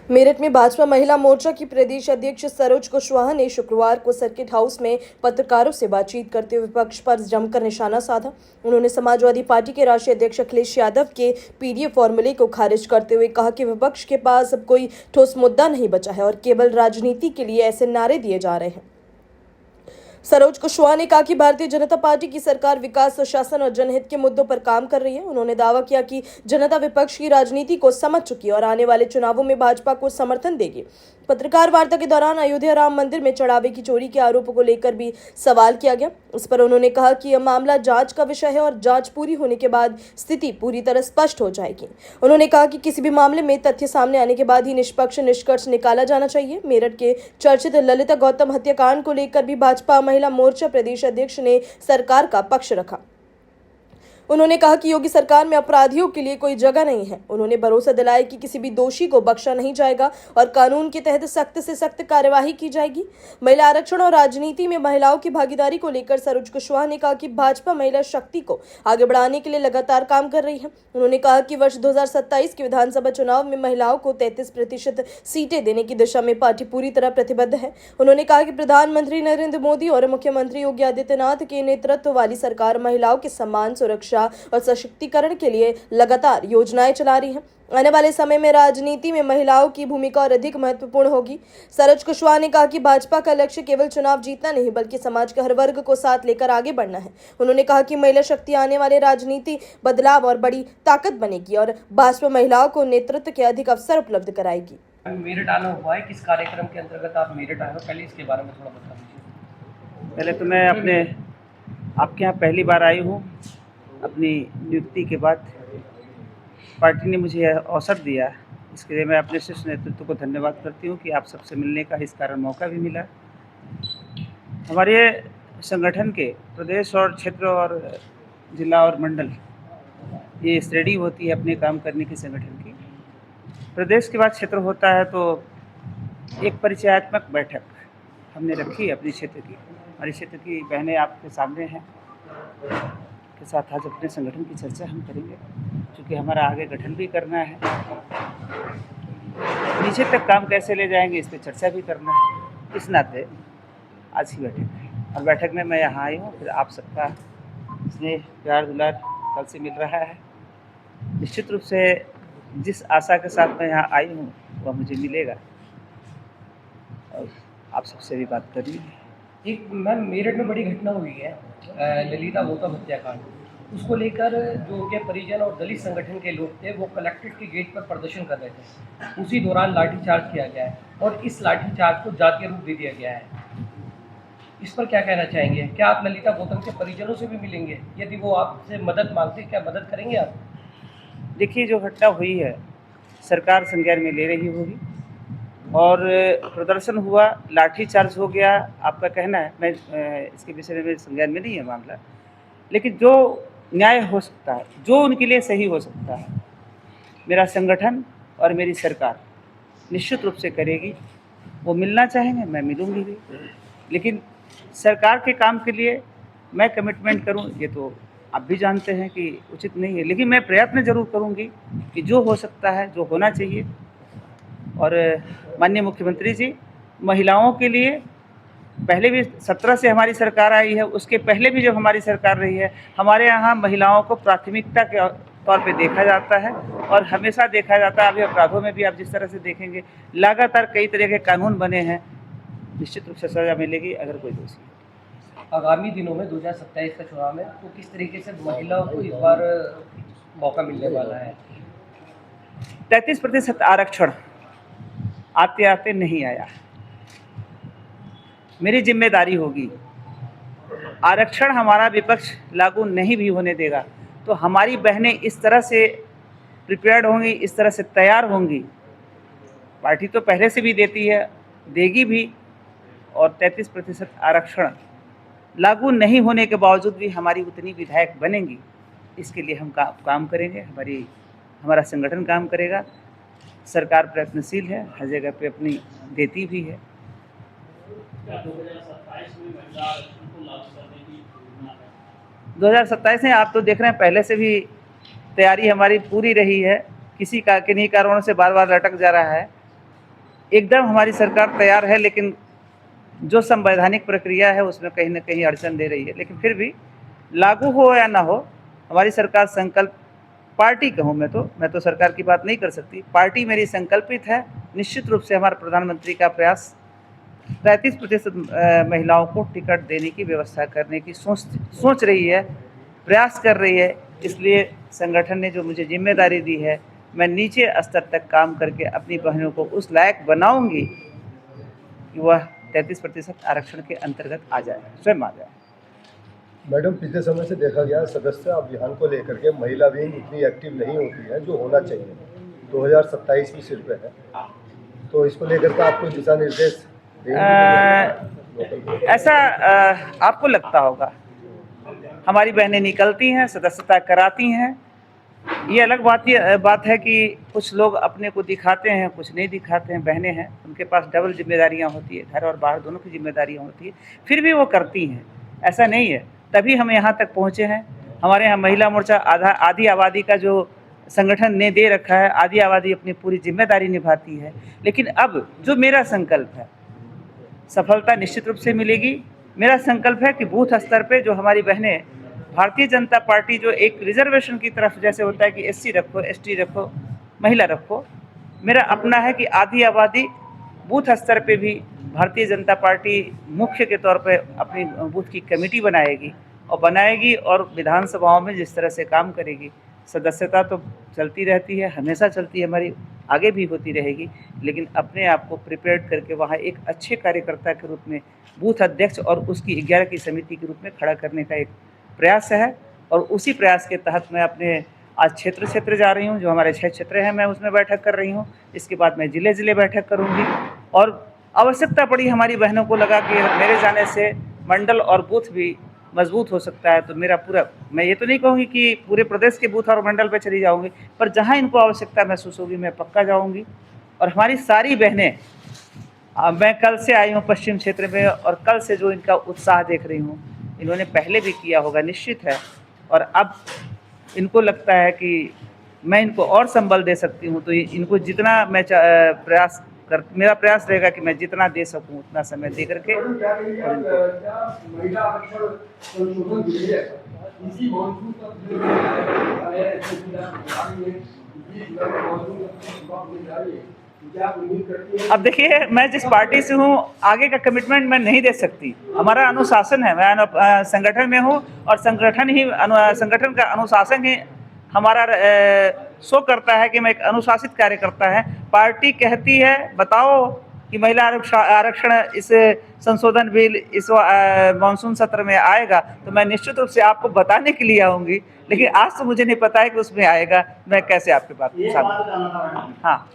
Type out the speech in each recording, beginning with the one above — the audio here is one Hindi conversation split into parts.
मेरठ में भाजपा महिला मोर्चा की प्रदेश अध्यक्ष सरोज कुशवाहा ने शुक्रवार को सर्किट हाउस में पत्रकारों से बातचीत करते हुए विपक्ष पर जमकर निशाना साधा। उन्होंने समाजवादी पार्टी के राष्ट्रीय अध्यक्ष अखिलेश यादव के पीडीएफ फॉर्मूले को खारिज करते हुए कहा कि विपक्ष के पास अब कोई ठोस मुद्दा नहीं बचा है और केवल राजनीति के लिए ऐसे नारे दिए जा रहे हैं। सरोज कुशवाहा ने कहा कि भारतीय जनता पार्टी की सरकार विकास, सुशासन और जनहित के मुद्दों पर काम कर रही है। उन्होंने दावा किया कि जनता विपक्ष की राजनीति को समझ चुकी है और आने वाले चुनावों में भाजपा को समर्थन देगी। पत्रकार वार्ता के दौरान अयोध्या राम मंदिर में चढ़ावे की चोरी के आरोपों को लेकर भी सवाल किया गया। इस पर उन्होंने कहा कि यह मामला जांच का विषय है और जांच पूरी होने के बाद स्थिति पूरी तरह स्पष्ट हो जाएगी। उन्होंने कहा कि किसी भी मामले में तथ्य सामने आने के बाद ही निष्पक्ष निष्कर्ष निकाला जाना चाहिए। मेरठ के चर्चित ललिता गौतम हत्याकांड को लेकर भी भाजपा महिला मोर्चा प्रदेश अध्यक्ष ने सरकार का पक्ष रखा। उन्होंने कहा कि योगी सरकार में अपराधियों के लिए कोई जगह नहीं है। उन्होंने भरोसा दिलाया कि किसी भी दोषी को बख्शा नहीं जाएगा और कानून के तहत सख्त से सख्त कार्यवाही की जाएगी। महिला आरक्षण और राजनीति में महिलाओं की भागीदारी को लेकर सरोज कुशवाहा ने कहा कि भाजपा महिला शक्ति को आगे बढ़ाने के लिए लगातार काम कर रही है। उन्होंने कहा कि वर्ष 2027 के विधानसभा चुनाव में महिलाओं को 33% सीटें देने की दिशा में पार्टी पूरी तरह प्रतिबद्ध है। उन्होंने कहा कि प्रधानमंत्री नरेंद्र मोदी और मुख्यमंत्री योगी आदित्यनाथ के नेतृत्व वाली सरकार महिलाओं के सम्मान, सुरक्षा और सशक्तिकरण के लिए लगातार योजनाएं चला रही है। आने वाले समय में राजनीति में महिलाओं की भूमिका और अधिक महत्वपूर्ण होगी। सरोज कुशवाहा ने कहा कि भाजपा का लक्ष्य केवल चुनाव जीतना नहीं बल्कि समाज के हर वर्ग को साथ लेकर आगे बढ़ना है। उन्होंने कहा कि महिला शक्ति आने वाले राजनीति बदलाव और बड़ी ताकत बनेगी और भाजपा महिलाओं को नेतृत्व के अधिक अवसर उपलब्ध कराएगी। मेरठ आना हुआ है, किस कार्यक्रम के अंतर्गत आप मेरठ आए हो, पहले इसके बारे में थोड़ा बता दीजिए। पहले तो मैं आपके यहाँ पहली बार आई हूँ। अपनी नियुक्ति के बाद पार्टी ने मुझे यह अवसर दिया, इसके लिए मैं अपने शीर्ष नेतृत्व को धन्यवाद करती हूँ कि आप सबसे मिलने का इस कारण मौका भी मिला। हमारे संगठन के प्रदेश और क्षेत्र और जिला और मंडल ये श्रेणी होती है अपने काम करने की संगठन की। प्रदेश के बाद क्षेत्र होता है तो एक परिचयात्मक बैठक हमने रखी अपने क्षेत्र की। हमारे क्षेत्र की बहनें आपके सामने हैं, के साथ आज अपने संगठन की चर्चा हम करेंगे, क्योंकि हमारा आगे गठन भी करना है, नीचे तक काम कैसे ले जाएंगे इस पर चर्चा भी करना है। इस नाते आज ही बैठक है और बैठक में मैं यहाँ आई हूँ। फिर आप सबका स्नेह, प्यार, दुलार कल से मिल रहा है। निश्चित रूप से जिस आशा के साथ मैं यहाँ आई हूँ वह मुझे मिलेगा और आप सबसे भी बात करनी है। एक मैम, मेरठ में बड़ी घटना हुई है, ललिता गौतम हत्याकांड, उसको लेकर जो उनके परिजन और दलित संगठन के लोग थे वो कलेक्ट्रेट के गेट पर प्रदर्शन कर रहे थे। उसी दौरान लाठीचार्ज किया गया है और इस लाठीचार्ज को जातीय रूप दे दिया गया है। इस पर क्या कहना चाहेंगे? क्या आप ललिता गौतम के परिजनों से भी मिलेंगे? यदि वो आपसे मदद मांगते, क्या मदद करेंगे आप? देखिए, जो घटना हुई है सरकार संज्ञान में ले रही होगी और प्रदर्शन हुआ, लाठीचार्ज हो गया, आपका कहना है। मैं इसके विषय में संज्ञान में नहीं है मामला, लेकिन जो न्याय हो सकता है, जो उनके लिए सही हो सकता है, मेरा संगठन और मेरी सरकार निश्चित रूप से करेगी। वो मिलना चाहेंगे, मैं मिलूंगी भी, लेकिन सरकार के काम के लिए मैं कमिटमेंट करूं ये तो आप भी जानते हैं कि उचित नहीं है, लेकिन मैं प्रयत्न जरूर करूंगी कि जो हो सकता है, जो होना चाहिए। और माननीय मुख्यमंत्री जी महिलाओं के लिए पहले भी 17 से हमारी सरकार आई है, उसके पहले भी जब हमारी सरकार रही है, हमारे यहाँ महिलाओं को प्राथमिकता के तौर पे देखा जाता है और हमेशा देखा जाता है। अभी अपराधों में भी आप जिस तरह से देखेंगे लगातार कई तरह के कानून बने हैं, निश्चित रूप से सजा मिलेगी अगर कोई दोषी है। आगामी दिनों में 2027 का चुनाव में तो किस तरीके से महिलाओं को इस बार मौका मिलने वाला है? 33% आरक्षण आते आते नहीं आया। मेरी जिम्मेदारी होगी, आरक्षण हमारा विपक्ष लागू नहीं भी होने देगा तो हमारी बहनें इस तरह से प्रिपेयर्ड होंगी, इस तरह से तैयार होंगी। पार्टी तो पहले से भी देती है, देगी भी, और 33% आरक्षण लागू नहीं होने के बावजूद भी हमारी उतनी विधायक बनेंगी। इसके लिए हम काम करेंगे, हमारा संगठन काम करेगा। सरकार प्रयत्नशील है, हर जगह पे अपनी देती भी है। 2027 में आप तो देख रहे हैं पहले से भी तैयारी हमारी पूरी रही है, किसी का किन्हीं कारणों से बार बार लटक जा रहा है। एकदम हमारी सरकार तैयार है, लेकिन जो संवैधानिक प्रक्रिया है उसमें कहीं ना कहीं अड़चन दे रही है। लेकिन फिर भी लागू हो या ना हो, हमारी सरकार संकल्प, पार्टी कहूँ मैं तो सरकार की बात नहीं कर सकती, पार्टी मेरी संकल्पित है। निश्चित रूप से हमारे प्रधानमंत्री का प्रयास 33% महिलाओं को टिकट देने की व्यवस्था करने की सोच रही है, प्रयास कर रही है। इसलिए संगठन ने जो मुझे जिम्मेदारी दी है, मैं नीचे स्तर तक काम करके अपनी बहनों को उस लायक बनाऊंगी कि वह 33% आरक्षण के अंतर्गत आ जाए, स्वयं आ जाए। मैडम, पिछले समय से देखा गया सदस्य अभियान को लेकर के महिला विंग इतनी एक्टिव नहीं होती है जो होना चाहिए। 2027 भी सिर पे है, तो इसको लेकर के आपको दिशा निर्देश ऐसा आपको लगता होगा, हमारी बहनें निकलती हैं, सदस्यता कराती हैं। ये अलग बात है कि कुछ लोग अपने को दिखाते हैं, कुछ नहीं दिखाते हैं। बहनें हैं, उनके पास डबल जिम्मेदारियां होती है, घर और बाहर दोनों की जिम्मेदारियां होती है, फिर भी वो करती हैं। ऐसा नहीं है, तभी हम यहाँ तक पहुँचे हैं। हमारे यहाँ महिला मोर्चा आधी आबादी का जो संगठन ने दे रखा है, आधी आबादी अपनी पूरी जिम्मेदारी निभाती है। लेकिन अब जो मेरा संकल्प है, सफलता निश्चित रूप से मिलेगी। मेरा संकल्प है कि बूथ स्तर पे जो हमारी बहनें, भारतीय जनता पार्टी जो एक रिजर्वेशन की तरफ जैसे होता है कि एससी रखो, एसटी रखो, महिला रखो, मेरा अपना है कि आधी आबादी बूथ स्तर पे भी भारतीय जनता पार्टी मुख्य के तौर पे अपनी बूथ की कमेटी बनाएगी और विधानसभाओं में जिस तरह से काम करेगी। सदस्यता तो चलती रहती है, हमेशा चलती है हमारी, आगे भी होती रहेगी। लेकिन अपने आप को प्रिपेयर्ड करके वहाँ एक अच्छे कार्यकर्ता के रूप में, बूथ अध्यक्ष और उसकी 11 की समिति के रूप में खड़ा करने का एक प्रयास है। और उसी प्रयास के तहत मैं अपने आज क्षेत्र जा रही हूँ। जो हमारे 6 क्षेत्र हैं, मैं उसमें बैठक कर रही हूँ। इसके बाद मैं ज़िले बैठक करूँगी और आवश्यकता पड़ी हमारी बहनों को लगा कि मेरे जाने से मंडल और बूथ भी मजबूत हो सकता है, तो मेरा पूरा, मैं ये तो नहीं कहूँगी कि पूरे प्रदेश के बूथ और मंडल पे चली जाऊँगी, पर जहाँ इनको आवश्यकता महसूस होगी मैं पक्का जाऊँगी। और हमारी सारी बहनें, मैं कल से आई हूँ पश्चिम क्षेत्र में, और कल से जो इनका उत्साह देख रही हूँ, इन्होंने पहले भी किया होगा निश्चित है, और अब इनको लगता है कि मैं इनको और संबल दे सकती हूँ। तो इनको जितना मैं मेरा प्रयास रहेगा कि मैं जितना दे सकूँ उतना समय दे करके अब देखिए, मैं जिस पार्टी से हूँ आगे का कमिटमेंट मैं नहीं दे सकती। हमारा अनुशासन है, मैं संगठन में हूँ और संगठन का अनुशासन ही हमारा शो करता है कि मैं एक अनुशासित कार्यकर्ता है। पार्टी कहती है बताओ कि महिला आरक्षण इस संशोधन बिल इस मानसून सत्र में आएगा, तो मैं निश्चित रूप से आपको बताने के लिए आऊँगी। लेकिन आज तो मुझे नहीं पता है कि उसमें आएगा, मैं कैसे आपके बात हाँ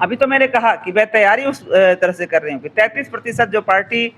अभी तो मैंने कहा कि मैं तैयारी उस तरह से कर रही हूँ कि 33% जो पार्टी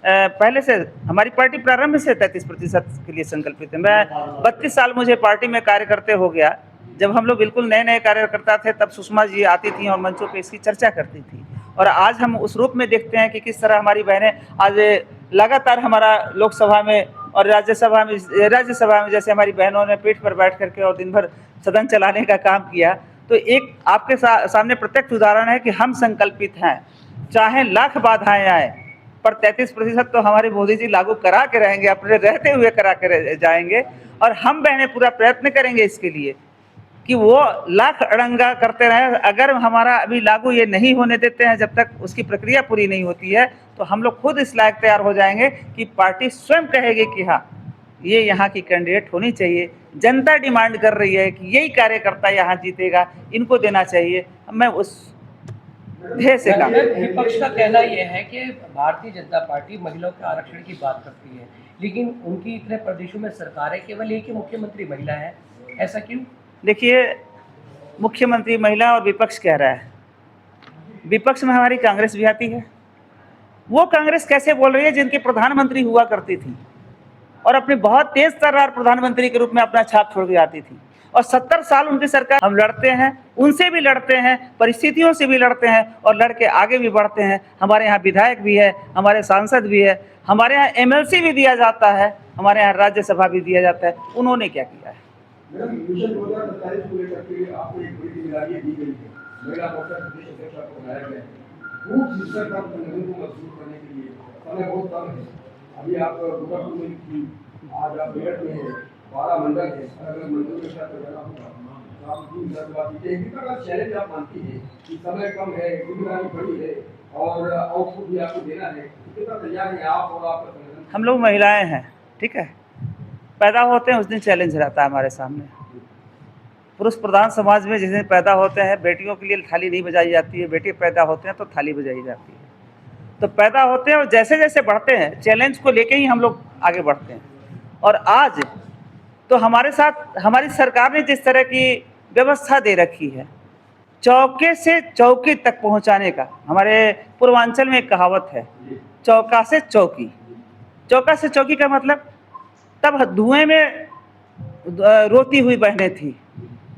पहले से, हमारी पार्टी प्रारंभ से 33% के लिए संकल्पित है। मैं 32 साल मुझे पार्टी में कार्य करते हो गया। जब हम लोग बिल्कुल नए कार्यकर्ता थे, तब सुषमा जी आती थी और मंचों पे इसकी चर्चा करती थी, और आज हम उस रूप में देखते हैं कि किस तरह हमारी बहनें आज लगातार हमारा लोकसभा में और राज्यसभा में जैसे हमारी बहनों ने पीठ पर बैठ करके और दिन भर सदन चलाने का काम किया। तो एक आपके सामने प्रत्यक्ष उदाहरण है कि हम संकल्पित हैं, चाहे लाख बाधाएं आए, पर 33% तो हमारे मोदी जी लागू करा के रहेंगे, अपने रहते हुए करा के जाएंगे। और हम बहनें पूरा प्रयत्न करेंगे इसके लिए कि वो लाख अड़ंगा करते रहे। अगर हमारा अभी लागू ये नहीं होने देते हैं, जब तक उसकी प्रक्रिया पूरी नहीं होती है, तो हम लोग खुद इस लायक तैयार हो जाएंगे कि पार्टी स्वयं कहेगी कि हाँ, ये यहाँ की कैंडिडेट होनी चाहिए। जनता डिमांड कर रही है कि यही कार्यकर्ता यहाँ जीतेगा, इनको देना चाहिए। मैं उस ध्येय से काम। विपक्ष का कहना यह है कि भारतीय जनता पार्टी महिलाओं के आरक्षण की बात करती है, लेकिन उनकी इतने प्रदेशों में सरकार है, केवल एक ही मुख्यमंत्री महिला है, ऐसा क्यों? देखिए, मुख्यमंत्री महिला और विपक्ष कह रहा है, विपक्ष में हमारी कांग्रेस भी आती है। वो कांग्रेस कैसे बोल रही है जिनकी प्रधानमंत्री हुआ करती थी और अपने बहुत तेज तर्रार प्रधानमंत्री के रूप में अपना छाप छोड़ के आती थी, और 70 साल उनकी सरकार। हम लड़ते हैं, उनसे भी लड़ते हैं, परिस्थितियों से भी लड़ते हैं और लड़के आगे भी बढ़ते हैं। हमारे यहाँ विधायक भी है, हमारे सांसद भी है, हमारे यहाँ MLC भी दिया जाता है, हमारे यहाँ राज्यसभा भी दिया जाता है। उन्होंने क्या किया है? मैडम मिशन 2027 को लेकर के आपको एक बड़ी जिम्मेदारी दी गई है। महिला मोर्चा प्रदेश अध्यक्ष आपको बनाया गया है। बूथ सिस्टम पर संगठन को मजबूत करने के लिए समय बहुत कम है। अभी आप गोरखपुर में थी, आज आप मेरठ में है, 12 मंडल है, अलग अलग मंडलों के साथ जाना होगा। तो आप कितना चैलेंज आप मानती है कि समय कम है, जिम्मेदारी बड़ी है और आउटपुट भी आपको देना है, कितना तैयार है आप और आपका संगठन? हम लोग महिलाएं हैं, ठीक है, पैदा होते हैं उस दिन चैलेंज रहता है हमारे सामने। पुरुष प्रधान समाज में जिस दिन पैदा होते हैं बेटियों के लिए थाली नहीं बजाई जाती है, बेटे पैदा होते हैं तो थाली बजाई जाती है। तो पैदा होते हैं और जैसे जैसे बढ़ते हैं चैलेंज को लेके ही हम लोग आगे बढ़ते हैं। और आज तो हमारे साथ हमारी सरकार ने जिस तरह की व्यवस्था दे रखी है, चौके से चौकी तक पहुंचाने का, हमारे पूर्वांचल में एक कहावत है, चौका से चौकी। चौका से चौकी का मतलब तब धुएं में रोती हुई बहनें थी,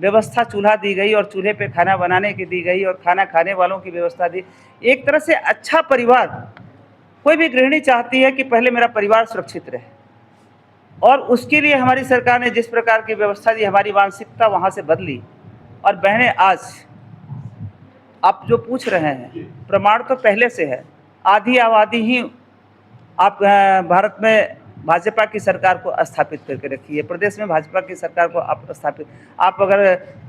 व्यवस्था चूल्हा दी गई और चूल्हे पे खाना बनाने की दी गई और खाना खाने वालों की व्यवस्था दी। एक तरह से अच्छा परिवार, कोई भी गृहिणी चाहती है कि पहले मेरा परिवार सुरक्षित रहे, और उसके लिए हमारी सरकार ने जिस प्रकार की व्यवस्था दी, हमारी मानसिकता वहाँ से बदली। और बहनें आज आप जो पूछ रहे हैं, प्रमाण तो पहले से है। आधी आबादी ही आप भारत में भाजपा की सरकार को स्थापित करके रखी है, प्रदेश में भाजपा की सरकार को आप स्थापित। आप अगर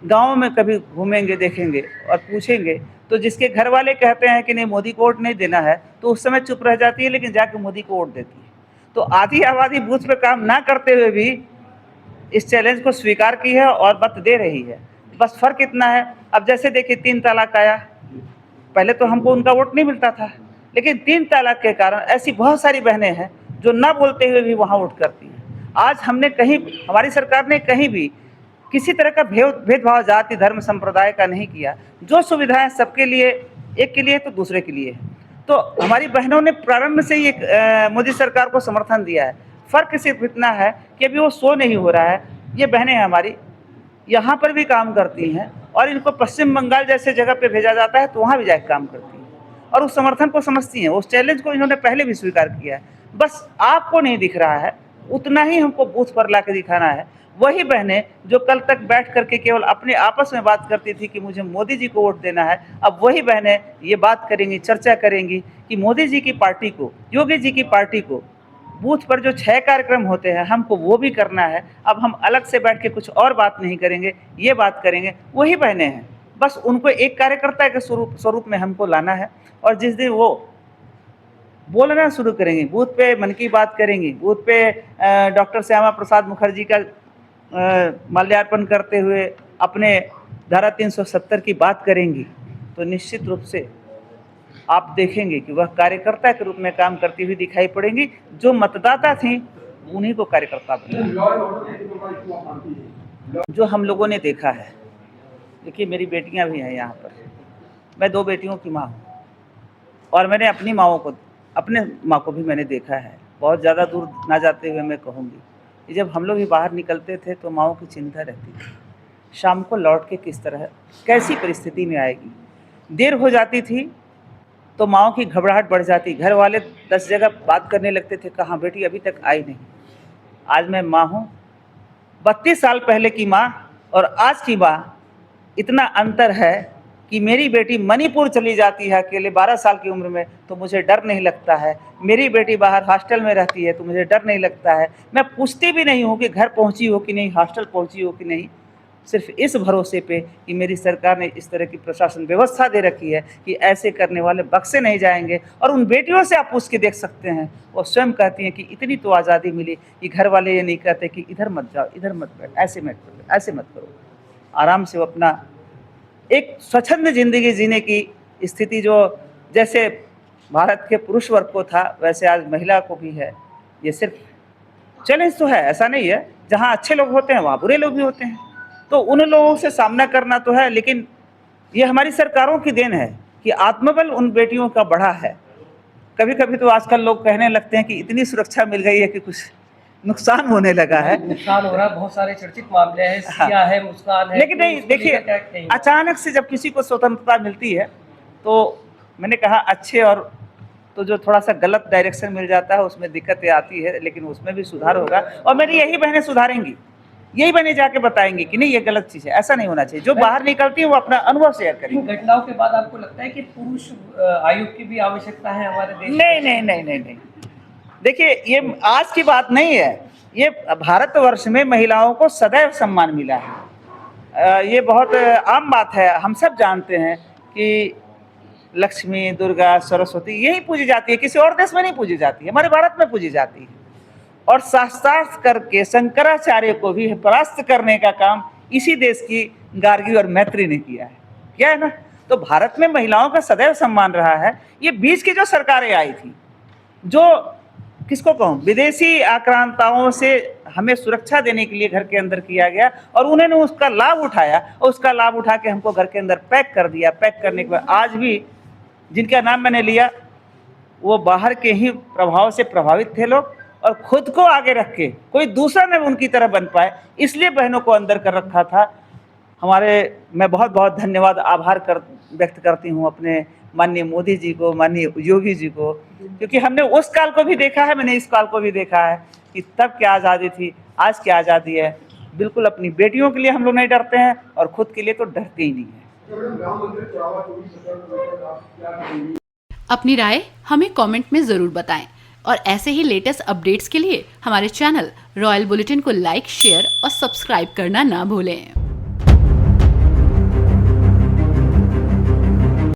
गांव में कभी घूमेंगे, देखेंगे और पूछेंगे तो जिसके घर वाले कहते हैं कि नहीं मोदी को वोट नहीं देना है, तो उस समय चुप रह जाती है, लेकिन जाके मोदी को वोट देती है। तो आधी आबादी बूथ पे काम ना करते हुए भी इस चैलेंज को स्वीकार की है और मत दे रही है। बस फर्क इतना है, अब जैसे देखिए 3 तलाक आया, पहले तो हमको उनका वोट नहीं मिलता था, लेकिन 3 तलाक के कारण ऐसी बहुत सारी बहनें हैं जो ना बोलते हुए भी वहाँ वोट करती हैं। आज हमने कहीं, हमारी सरकार ने कहीं भी किसी तरह का भेदभाव जाति धर्म संप्रदाय का नहीं किया। जो सुविधाएं सबके लिए, एक के लिए तो दूसरे के लिए है। तो हमारी बहनों ने प्रारंभ से ही मोदी सरकार को समर्थन दिया है। फ़र्क सिर्फ इतना है कि अभी वो शो नहीं हो रहा है। ये बहनें हमारी यहाँ पर भी काम करती हैं और इनको पश्चिम बंगाल जैसे जगह पे भेजा जाता है तो वहाँ भी जाकर काम करती हैं और उस समर्थन को समझती हैं। उस चैलेंज को इन्होंने पहले भी स्वीकार किया है, बस आपको नहीं दिख रहा है, उतना ही हमको बूथ पर ला के दिखाना है। वही बहनें जो कल तक बैठ करके केवल अपने आपस में बात करती थी कि मुझे मोदी जी को वोट देना है, अब वही बहनें ये बात करेंगी, चर्चा करेंगी कि मोदी जी की पार्टी को, योगी जी की पार्टी को बूथ पर जो 6 कार्यक्रम होते हैं हमको वो भी करना है। अब हम अलग से बैठ के कुछ और बात नहीं करेंगे, ये बात करेंगे। वही बहनें हैं, बस उनको एक कार्यकर्ता के स्वरूप में हमको लाना है। और जिस दिन वो बोलना शुरू करेंगे, बूथ पे मन की बात करेंगी, बूथ पे डॉक्टर श्यामा प्रसाद मुखर्जी का माल्यार्पण करते हुए अपने धारा 370 की बात करेंगी, तो निश्चित रूप से आप देखेंगे कि वह कार्यकर्ता के रूप में काम करती हुई दिखाई पड़ेंगी। जो मतदाता थी उन्हीं को कार्यकर्ता बना। जो हम लोगों ने देखा है, देखिए मेरी बेटियां भी हैं यहाँ पर, मैं 2 बेटियों की माँ हूँ और मैंने अपनी माँओं को, अपने माँ को भी मैंने देखा है। बहुत ज़्यादा दूर ना जाते हुए मैं कहूँगी कि जब हम लोग भी बाहर निकलते थे तो माँओं की चिंता रहती थी, शाम को लौट के किस तरह कैसी परिस्थिति में आएगी। देर हो जाती थी तो माँओं की घबराहट बढ़ जाती, घर वाले 10 जगह बात करने लगते थे, कहाँ बेटी अभी तक आई नहीं। आज मैं माँ हूँ, 32 साल पहले की माँ और आज की माँ, इतना अंतर है कि मेरी बेटी मणिपुर चली जाती है अकेले 12 साल की उम्र में तो मुझे डर नहीं लगता है। मेरी बेटी बाहर हॉस्टल में रहती है तो मुझे डर नहीं लगता है। मैं पूछती भी नहीं हूँ कि घर पहुँची हो कि नहीं, हॉस्टल पहुँची हो कि नहीं, सिर्फ इस भरोसे पे कि मेरी सरकार ने इस तरह की प्रशासन व्यवस्था दे रखी है कि ऐसे करने वाले बख्शे नहीं जाएंगे। और उन बेटियों से आप पूछ के देख सकते हैं, वो स्वयं कहती हैं कि इतनी तो आज़ादी मिली कि घर वाले ये नहीं कहते कि इधर मत जाओ, इधर मत बैठ, ऐसे मत करो, ऐसे मत करो। आराम से वो अपना एक स्वच्छंद जिंदगी जीने की स्थिति जो जैसे भारत के पुरुष वर्ग को था वैसे आज महिला को भी है। ये सिर्फ चैलेंज तो है, ऐसा नहीं है, जहाँ अच्छे लोग होते हैं वहाँ बुरे लोग भी होते हैं, तो उन लोगों से सामना करना तो है। लेकिन ये हमारी सरकारों की देन है कि आत्मबल उन बेटियों का बढ़ा है। कभी कभी तो आजकल लोग कहने लगते हैं कि इतनी सुरक्षा मिल गई है कि कुछ नुकसान होने लगा है। नुकसान हो रहा है, बहुत सारे चर्चित मामले हैं, सिया है, मुस्कान है। लेकिन नहीं, देखिए अचानक से जब किसी को स्वतंत्रता मिलती है तो मैंने कहा अच्छे और तो जो थोड़ा सा गलत डायरेक्शन मिल जाता है उसमें दिक्कतें आती है, लेकिन उसमें भी सुधार होगा और मेरी यही बहनें सुधारेंगी। यही बने जाके बताएंगे कि नहीं ये गलत चीज़ है। ऐसा नहीं होना चाहिए। जो बाहर निकलती है वो अपना अनुभव शेयर इन करेंगे। घटनाओं के बाद आपको लगता है कि पुरुष आयोग की भी आवश्यकता है हमारे देश में? नहीं नहीं नहीं नहीं नहीं, देखिए ये आज की बात नहीं है। ये भारतवर्ष में महिलाओं को सदैव सम्मान मिला है। ये बहुत आम बात है। हम सब जानते हैं कि लक्ष्मी, दुर्गा, सरस्वती यही पूजी जाती है, किसी और देश में नहीं पूजी जाती है, हमारे भारत में पूजी जाती है। और शास्त्रार्थ करके शंकराचार्य को भी परास्त करने का काम इसी देश की गार्गी और मैत्री ने किया है ना। तो भारत में महिलाओं का सदैव सम्मान रहा है। ये बीच की जो सरकारें आई थी, जो किसको कहूँ, विदेशी आक्रांताओं से हमें सुरक्षा देने के लिए घर के अंदर किया गया, और उन्होंने उसका लाभ उठाया, और उसका लाभ उठा के हमको घर के अंदर पैक कर दिया। पैक करने के बाद आज भी जिनका नाम मैंने लिया वो बाहर के ही प्रभाव से प्रभावित थे लोग, और खुद को आगे रख के कोई दूसरा न उनकी तरह बन पाए, इसलिए बहनों को अंदर कर रखा था। मैं बहुत बहुत धन्यवाद, आभार व्यक्त करती हूँ अपने माननीय मोदी जी को, माननीय योगी जी को, क्योंकि हमने उस काल को भी देखा है, मैंने इस काल को भी देखा है कि तब क्या आज़ादी थी, आज क्या आज़ादी है। बिल्कुल अपनी बेटियों के लिए हम लोग नहीं डरते हैं, और खुद के लिए तो डरते ही नहीं है। अपनी राय हमें कमेंट में ज़रूर बताएं, और ऐसे ही लेटेस्ट अपडेट्स के लिए हमारे चैनल रॉयल बुलेटिन को लाइक, शेयर और सब्सक्राइब करना ना भूलें।